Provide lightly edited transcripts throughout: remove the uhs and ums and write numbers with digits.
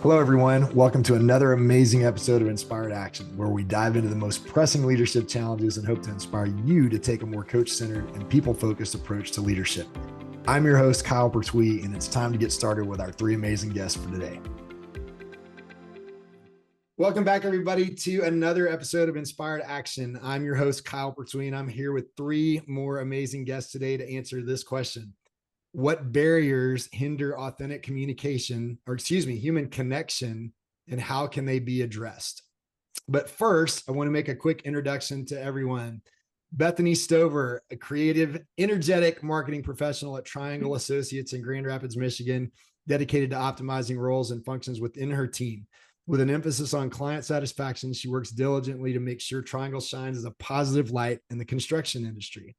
Hello, everyone. Welcome to another amazing episode of Inspired Action, where we dive into the most pressing leadership challenges and hope to inspire you to take a more coach-centered and people-focused approach to leadership. I'm your host, Kyle Pertuis, and it's time to get started with our three amazing guests for today. Welcome back, everybody, to another episode of Inspired Action. I'm your host, Kyle Pertuis, and I'm here with three more amazing guests today to answer this question. What barriers hinder authentic communication, human connection, and how can they be addressed? But first, I want to make a quick introduction to everyone. Bethany Stover, a creative, energetic marketing professional at Triangle Associates in Grand Rapids, Michigan, dedicated to optimizing roles and functions within her team. With an emphasis on client satisfaction, she works diligently to make sure Triangle shines as a positive light in the construction industry.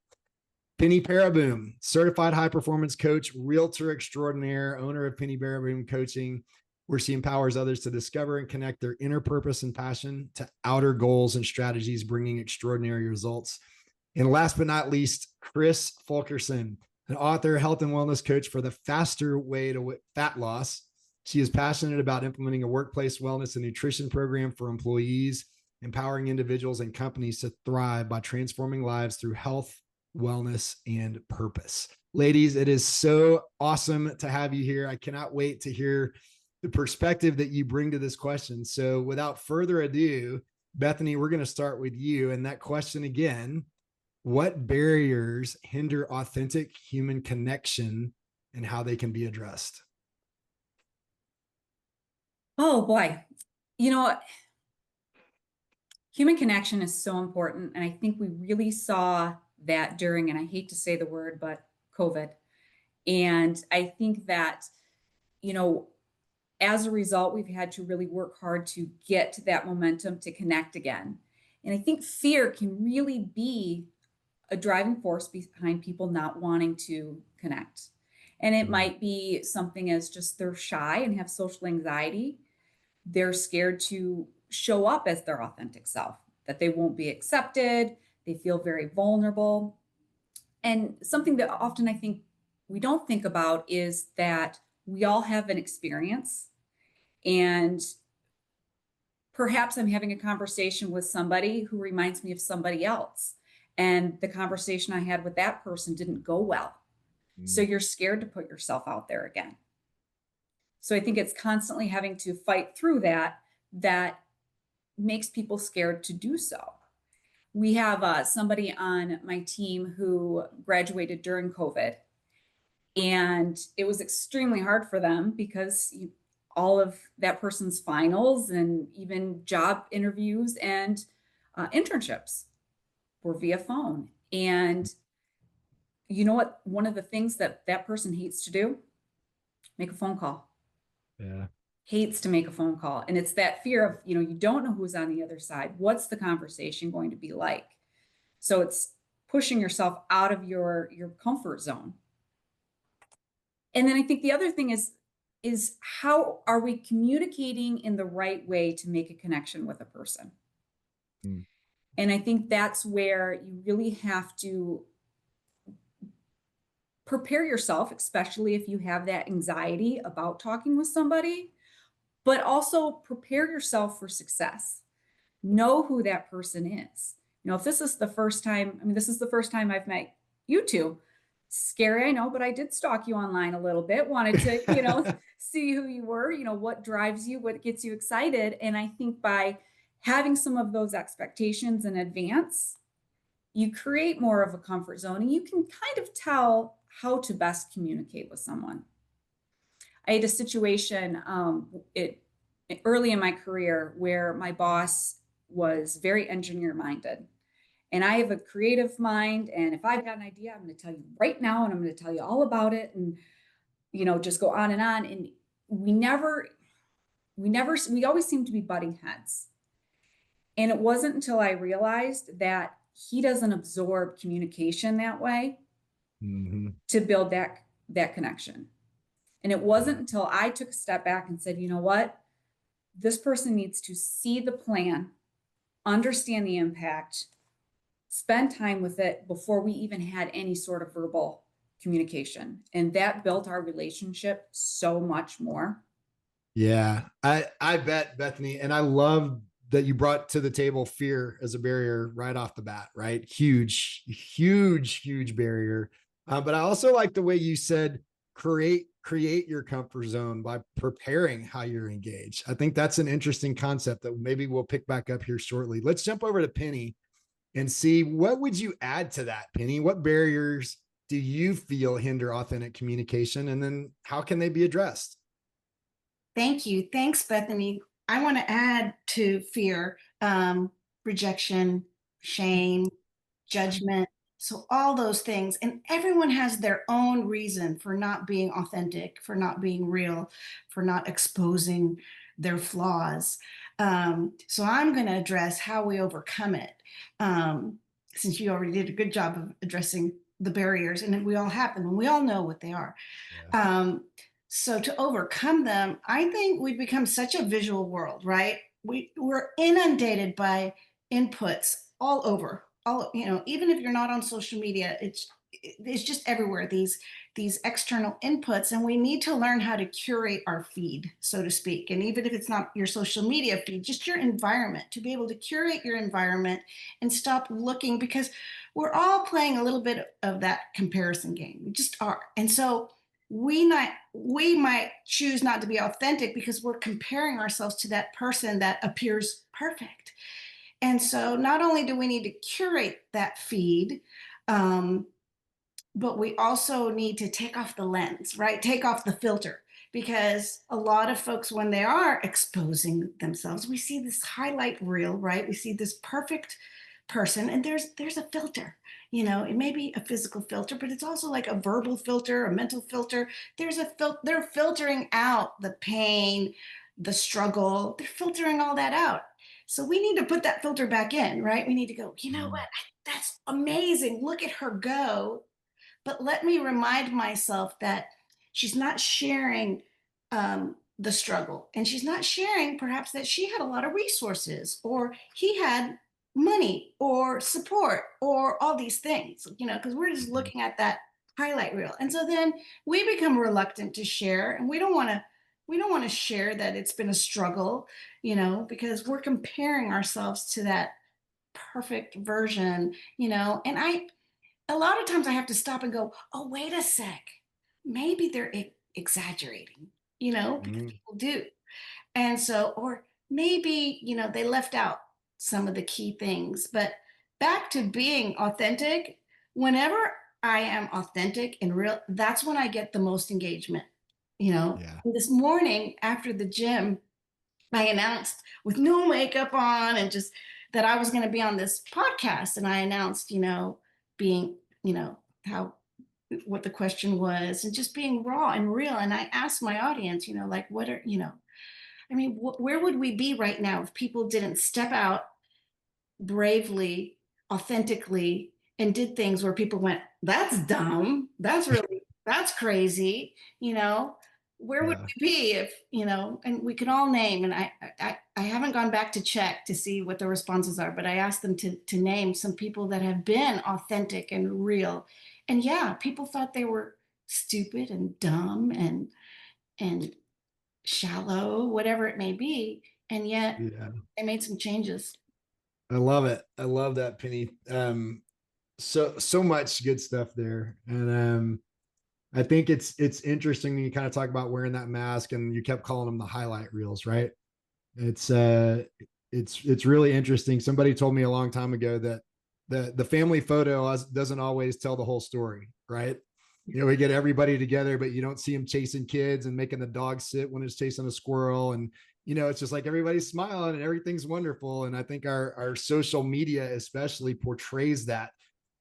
Penny Pereboom, certified high performance coach, realtor extraordinaire, owner of Penny Pereboom Coaching, where she empowers others to discover and connect their inner purpose and passion to outer goals and strategies, bringing extraordinary results. And last but not least, Chris FULKERSON, an author, health and wellness coach for the faster way to fat loss. She is passionate about implementing a workplace wellness and nutrition program for employees, empowering individuals and companies to thrive by transforming lives through health, wellness, and purpose. Ladies, it is so awesome to have you here. I cannot wait to hear the perspective that you bring to this question. So without further ado, Bethany, we're going to start with you. And that question again, what barriers hinder authentic human connection and how they can be addressed? Oh boy. Human connection is so important. And I think we really saw that during, and I hate to say the word, but COVID. And I think that, as a result, we've had to really work hard to get to that momentum to connect again. And I think fear can really be a driving force behind people not wanting to connect. And it might be something as just they're shy and have social anxiety. They're scared to show up as their authentic self, that they won't be accepted. They feel very vulnerable. And something that often I think we don't think about is that we all have an experience. And perhaps I'm having a conversation with somebody who reminds me of somebody else. And the conversation I had with that person didn't go well. So you're scared to put yourself out there again. So I think it's constantly having to fight through that makes people scared to do so. We have somebody on my team who graduated during COVID, and it was extremely hard for them because all of that person's finals and even job interviews and internships were via phone. And you know what? One of the things that person hates to do, make a phone call. Yeah. Hates to make a phone call. And it's that fear of, you don't know who's on the other side. What's the conversation going to be like? So it's pushing yourself out of your comfort zone. And then I think the other thing is how are we communicating in the right way to make a connection with a person? And I think that's where you really have to prepare yourself, especially if you have that anxiety about talking with somebody, but also prepare yourself for success. Know who that person is. If this is the first time, this is the first time I've met you two. Scary, I know, but I did stalk you online a little bit, wanted to, see who you were, what drives you, what gets you excited. And I think by having some of those expectations in advance, you create more of a comfort zone and you can kind of tell how to best communicate with someone. I had a situation early in my career where my boss was very engineer minded. And I have a creative mind. And if I've got an idea, I'm going to tell you right now, and I'm going to tell you all about it. And, just go on. And we always seem to be butting heads. And it wasn't until I realized that he doesn't absorb communication that way to build that connection. And it wasn't until I took a step back and said, you know what? This person needs to see the plan, understand the impact, spend time with it before we even had any sort of verbal communication. And that built our relationship so much more. Yeah, I bet, Bethany, and I love that you brought to the table fear as a barrier right off the bat, right? Huge barrier. But I also like the way you said create your comfort zone by preparing how you're engaged. I think that's an interesting concept that maybe we'll pick back up here shortly. Let's jump over to Penny and see what would you add to that, Penny? What barriers do you feel hinder authentic communication, and then how can they be addressed? Thank you. Thanks, Bethany. I want to add to fear, rejection, shame, judgment. So, all those things. And everyone has their own reason for not being authentic, for not being real, for not exposing their flaws. So, I'm going to address how we overcome it. Since you already did a good job of addressing the barriers, and we all have them, and we all know what they are. Yeah. So to overcome them, I think we've become such a visual world, right? We're inundated by inputs all over. All, even if you're not on social media, it's just everywhere. These external inputs, and we need to learn how to curate our feed, so to speak. And even if it's not your social media feed, just your environment, to be able to curate your environment and stop looking, because we're all playing a little bit of that comparison game. We just are. And so we might choose not to be authentic because we're comparing ourselves to that person that appears perfect. And so not only do we need to curate that feed, um, but we also need to take off the lens, right? Take off the filter, because a lot of folks, when they are exposing themselves, we see this highlight reel, right? We see this perfect person, and there's a filter. It may be a physical filter, but it's also like a verbal filter, a mental filter. They're filtering out the pain, the struggle. They're filtering all that out. So we need to put that filter back in, right? We need to go, you know Mm. what? That's amazing. Look at her go. But let me remind myself that she's not sharing the struggle. And she's not sharing perhaps that she had a lot of resources, or he had money or support or all these things, because we're just Mhm. looking at that highlight reel. And so then we become reluctant to share, and we don't want to share that it's been a struggle, because we're comparing ourselves to that perfect version, and a lot of times I have to stop and go, oh, wait a sec. Maybe they're exaggerating, because Mm. people do. And so, or maybe, they left out some of the key things. But back to being authentic, whenever I am authentic and real, that's when I get the most engagement. Yeah. This morning after the gym, I announced with no makeup on and just that I was going to be on this podcast. And I announced, being, how what the question was, and just being raw and real. And I asked my audience, like, what are, I mean, where would we be right now if people didn't step out bravely, authentically, and did things where people went, that's dumb. That's crazy. Where would Yeah. we be if, and we could all name, and I haven't gone back to check to see what the responses are, but I asked them to name some people that have been authentic and real. And yeah, people thought they were stupid and dumb and shallow, whatever it may be. And yet Yeah. they made some changes. I love it. I love that, Penny. So much good stuff there. And I think it's interesting you kind of talk about wearing that mask, and you kept calling them the highlight reels, right? It's it's really interesting. Somebody told me a long time ago that the family photo doesn't always tell the whole story, right? We get everybody together, but you don't see them chasing kids and making the dog sit when it's chasing a squirrel. And it's just like everybody's smiling and everything's wonderful. And I think our social media especially portrays that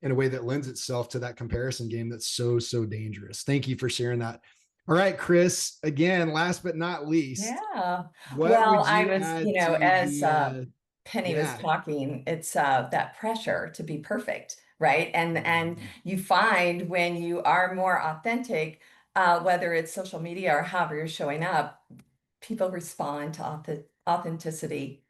in a way that lends itself to that comparison game that's so dangerous. Thank you for sharing that. All right, Chris, again, last but not least, Yeah. what Well, would I you was, add to as the Penny was yeah. talking, it's that pressure to be perfect, right? And Mhm. you find when you are more authentic, whether it's social media or however you're showing up, people respond to authenticity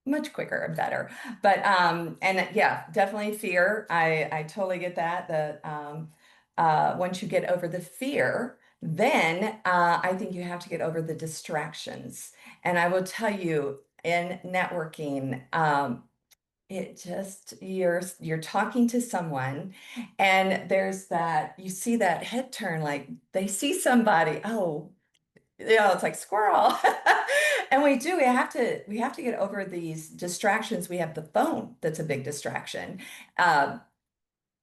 much quicker and better. But and yeah, definitely fear. I totally get that. That once you get over the fear, Then I think you have to get over the distractions. And I will tell you, in networking, it just you're talking to someone, and there's that, you see that head turn, like they see somebody. Oh, it's like squirrel. And we have to get over these distractions. We have the phone that's a big distraction. Um,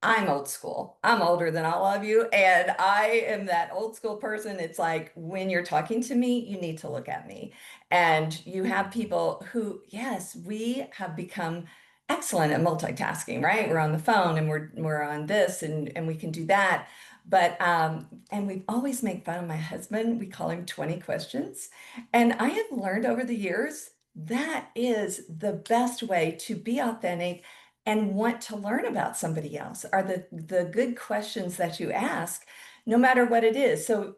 I'm old school. I'm older than all of you, and I am that old school person. It's like when you're talking to me, you need to look at me. And you have people who, yes, we have become excellent at multitasking, right? We're on the phone and we're on this, and we can do that. But and we always make fun of my husband. We call him 20 questions. And I have learned over the years that is the best way to be authentic and want to learn about somebody else, are the good questions that you ask, no matter what it is. So,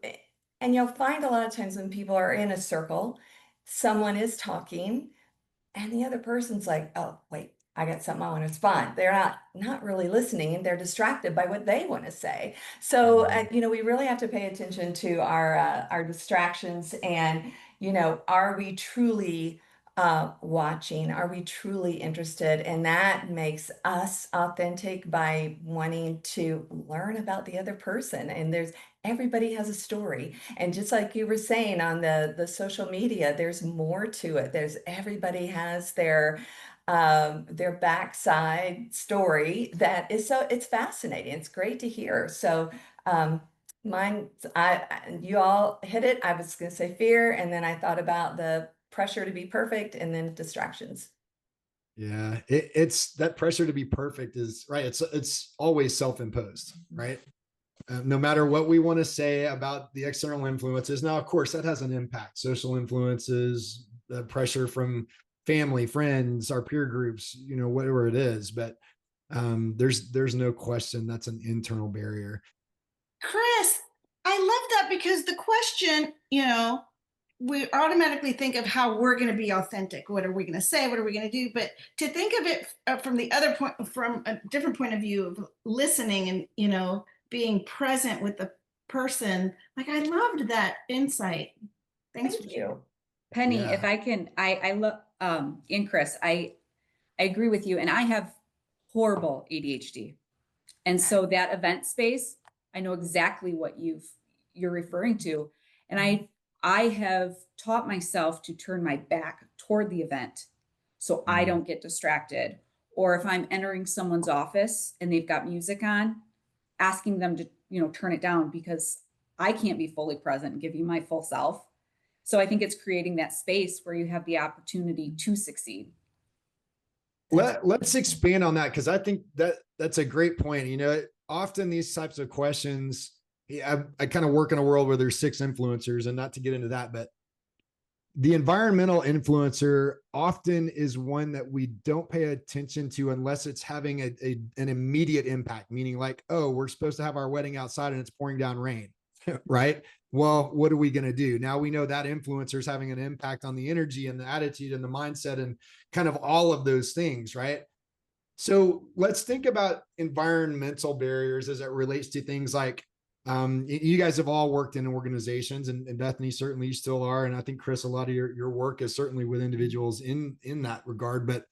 and you'll find a lot of times when people are in a circle, someone is talking and the other person's like, oh, wait, I got something I want to respond. They're not really listening, and they're distracted by what they want to say. So, we really have to pay attention to our distractions, and, are we truly watching? Are we truly interested? And that makes us authentic by wanting to learn about the other person. And everybody has a story. And just like you were saying on the social media, there's more to it. Everybody has their backside story that is, so it's fascinating. It's great to hear. So mine, you all hit it. I was going to say fear, and then I thought about the pressure to be perfect, and then distractions. Yeah, it's that pressure to be perfect is right. It's always self-imposed, right? No matter what we want to say about the external influences. Now, of course, that has an impact. Social influences, the pressure from family, friends, our peer groups, whatever it is. But there's no question that's an internal barrier. Chris, I love that, because the question, we automatically think of how we're going to be authentic. What are we going to say? What are we going to do? But to think of it from the other point, from a different point of view of listening and, being present with the person, like, I loved that insight. Thanks Thank you. Penny, Yeah. if I can, I love, and Chris, I agree with you. And I have horrible ADHD. And so that event space, I know exactly what you're referring to. And I have taught myself to turn my back toward the event so I don't get distracted. Or if I'm entering someone's office and they've got music on, asking them to, turn it down, because I can't be fully present and give you my full self. So I think it's creating that space where you have the opportunity to succeed. Let's expand on that, because I think that's a great point. Often these types of questions, I kind of work in a world where there's 6 influencers, and not to get into that, but the environmental influencer often is one that we don't pay attention to unless it's having an immediate impact, meaning like, oh, we're supposed to have our wedding outside and it's pouring down rain, right? Well, what are we going to do? Now we know that influencer is having an impact on the energy and the attitude and the mindset and kind of all of those things, right? So let's think about environmental barriers as it relates to things like, you guys have all worked in organizations, and Bethany, certainly you still are. And I think, Chris, a lot of your work is certainly with individuals in that regard. But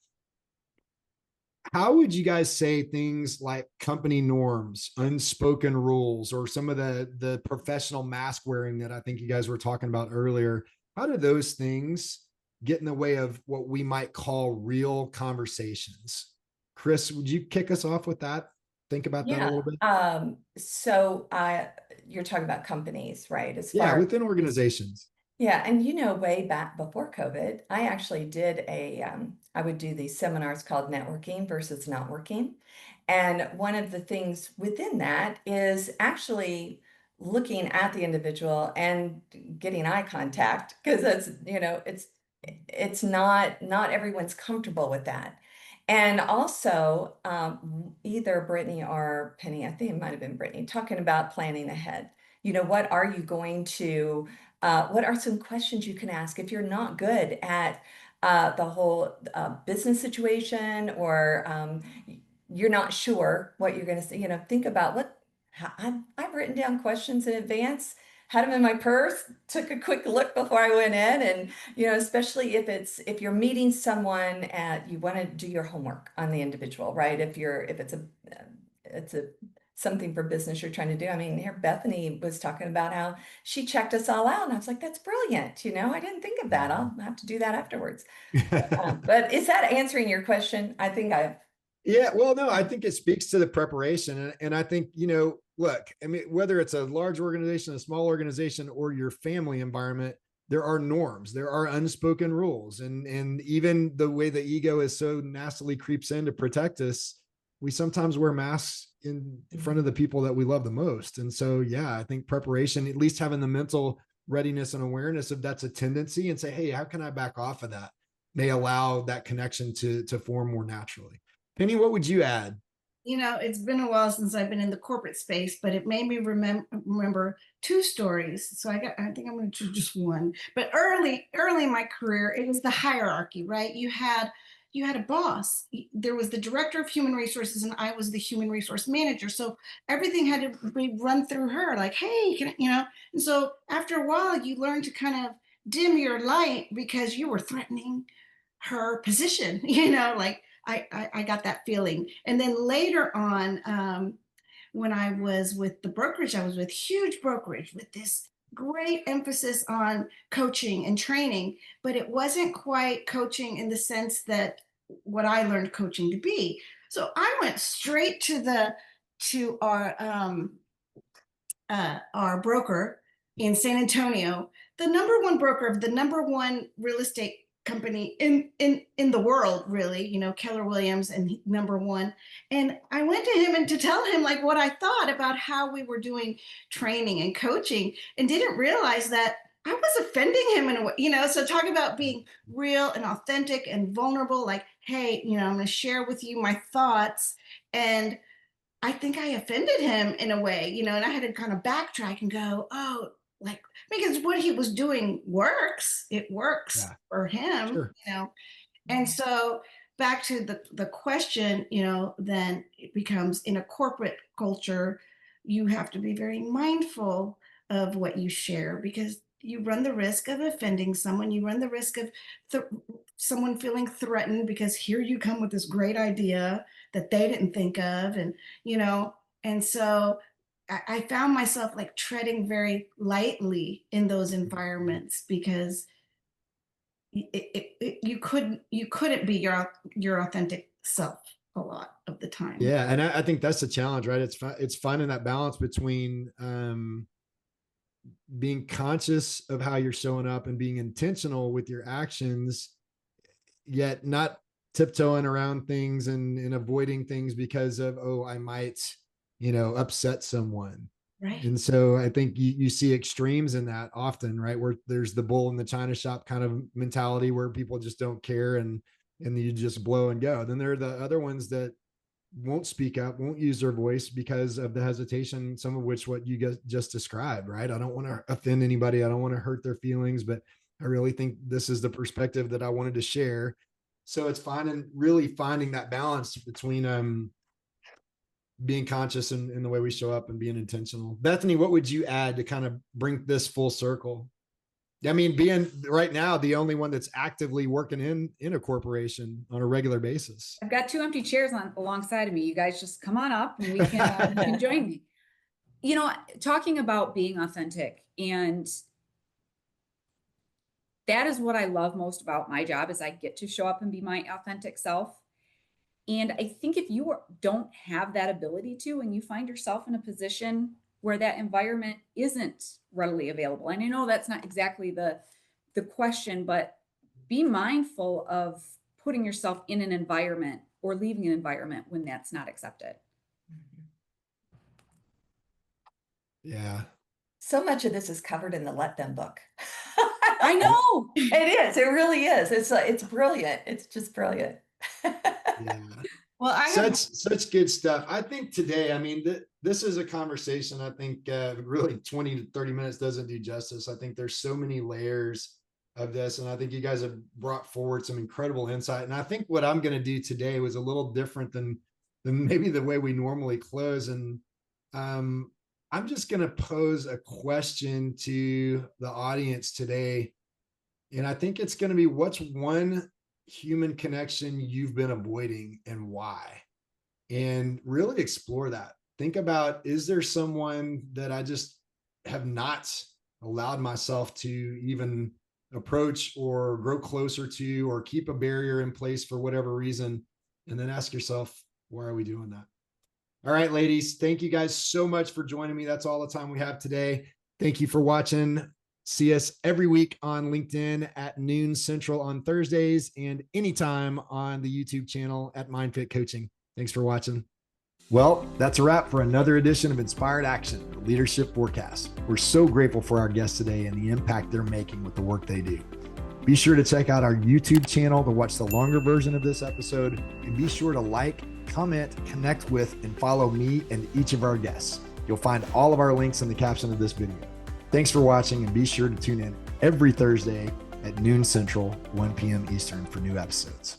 how would you guys say things like company norms, unspoken rules, or some of the professional mask wearing that I think you guys were talking about earlier? How do those things get in the way of what we might call real conversations? Chris, would you kick us off with that? Think about that a little bit. So you're talking about companies, right? Yeah, within organizations. Yeah, and way back before COVID, I actually did I would do these seminars called networking versus not working. And one of the things within that is actually looking at the individual and getting eye contact, because it's not everyone's comfortable with that. And also, either Brittany or Penny, I think it might have been Brittany, talking about planning ahead. What are you going to what are some questions you can ask if you're not good at the whole business situation, or you're not sure what you're going to say? Think about I've written down questions in advance had them in my purse, took a quick look before I went in. And, especially if you're meeting someone you want to do your homework on the individual, right? If it's something for business you're trying to do. I mean, here Bethany was talking about how she checked us all out, and I was like, that's brilliant. I didn't think of that. I'll have to do that afterwards. But is that answering your question? I think Yeah, well, no, I think it speaks to the preparation. And I think, look, I mean, whether it's a large organization, a small organization, or your family environment, there are norms, there are unspoken rules. And even the way the ego is so nastily creeps in to protect us, we sometimes wear masks in front of the people that we love the most. And so, yeah, I think preparation, at least having the mental readiness and awareness of that's a tendency, and say, hey, how can I back off of that, may allow that connection to form more naturally. Penny, what would you add? It's been a while since I've been in the corporate space, but it made me remember two stories. So I think I'm going to choose just one. But early in my career, it was the hierarchy, right? You had a boss. There was the director of human resources, and I was the human resource manager. So everything had to be run through her. Like, hey, And so after a while, you learn to kind of dim your light because you were threatening her position. Like. I got that feeling. And then later on, when I was with the brokerage, I was with huge brokerage with this great emphasis on coaching and training, but it wasn't quite coaching in the sense that what I learned coaching to be. So I went straight to our broker in San Antonio, the number one broker of the number one real estate company in the world, really, Keller Williams, and number one. And I went to him and to tell him like what I thought about how we were doing training and coaching, and didn't realize that I was offending him in a way, so talk about being real and authentic and vulnerable, like, hey, I'm going to share with you my thoughts. And I think I offended him in a way, and I had to kind of backtrack and go, oh, like, because what he was doing works. It works for him, Sure. And so back to the question, then it becomes, in a corporate culture, you have to be very mindful of what you share, because you run the risk of offending someone. You run the risk of someone feeling threatened because here you come with this great idea that they didn't think of. And so I found myself like treading very lightly in those environments, because you couldn't be your authentic self a lot of the time. Yeah. And I think that's the challenge, right? It's finding that balance between being conscious of how you're showing up and being intentional with your actions, yet not tiptoeing around things and avoiding things because of, oh, I might, upset someone. Right. And so I think you see extremes in that often, right? Where there's the bull in the china shop kind of mentality where people just don't care and you just blow and go. Then there are the other ones that won't speak up, won't use their voice because of the hesitation, some of which what you guys just described, right? I don't want to offend anybody. I don't want to hurt their feelings, but I really think this is the perspective that I wanted to share. So it's really finding that balance between being conscious in the way we show up and being intentional. Bethany, what would you add to kind of bring this full circle? I mean, being right now the only one that's actively working in a corporation on a regular basis. I've got two empty chairs alongside of me. You guys just come on up and we can, you can join me. Talking about being authentic, and that is what I love most about my job, is I get to show up and be my authentic self. And I think if you don't have that ability to, and you find yourself in a position where that environment isn't readily available, and I know that's not exactly the question, but be mindful of putting yourself in an environment or leaving an environment when that's not accepted. Yeah. So much of this is covered in the Let Them book. I know. It is. It really is. It's brilliant. It's just brilliant. Yeah. Well, such good stuff. I think today, I mean, this is a conversation. I think really 20 to 30 minutes doesn't do justice. I think there's so many layers of this, and I think you guys have brought forward some incredible insight. And I think what I'm going to do today was a little different than maybe the way we normally close. And I'm just going to pose a question to the audience today. And I think it's going to be, what's one human connection you've been avoiding and why? And really explore that. Think about, is there someone that I just have not allowed myself to even approach or grow closer to, or keep a barrier in place for whatever reason? And then ask yourself, why are we doing that? All right, ladies, thank you guys so much for joining me. That's all the time we have today. Thank you for watching. See us every week on LinkedIn at noon Central on Thursdays, and anytime on the YouTube channel at MindFit Coaching. Thanks for watching. Well, that's a wrap for another edition of Inspired Action, the Leadership Forecast. We're so grateful for our guests today and the impact they're making with the work they do. Be sure to check out our YouTube channel to watch the longer version of this episode, and be sure to like, comment, connect with, and follow me and each of our guests. You'll find all of our links in the caption of this video. Thanks for watching, and be sure to tune in every Thursday at noon Central, 1 p.m. Eastern for new episodes.